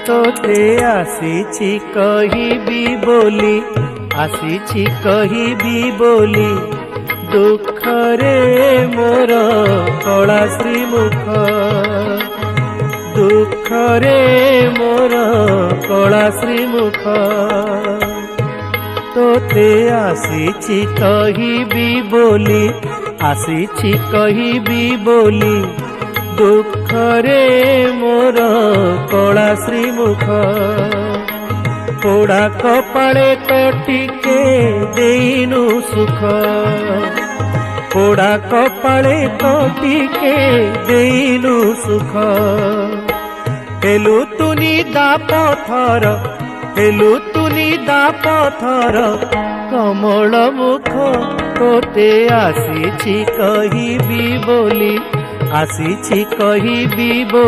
तोते आसीछि कहिबी बोली, आसीछि कहिबी बोली, दुख रे मोर कला श्रीमुख, दुख रे मोर कला श्रीमुख। तोते आसीछि कहिबी बोली, आसीछि कहिबी बोली, दुख रे मोर कला श्रीमुख। पोड़ा कपाळे तो टिके देइनु सुख, पोड़ा कपाळे तो टिके देइनु सुख। हेलु तुनी दा पथर, हेलु तुनी दा पथर, कमल मुख। तोते आसीछि कहिबी बोली, आसीछि कहिबी बोली।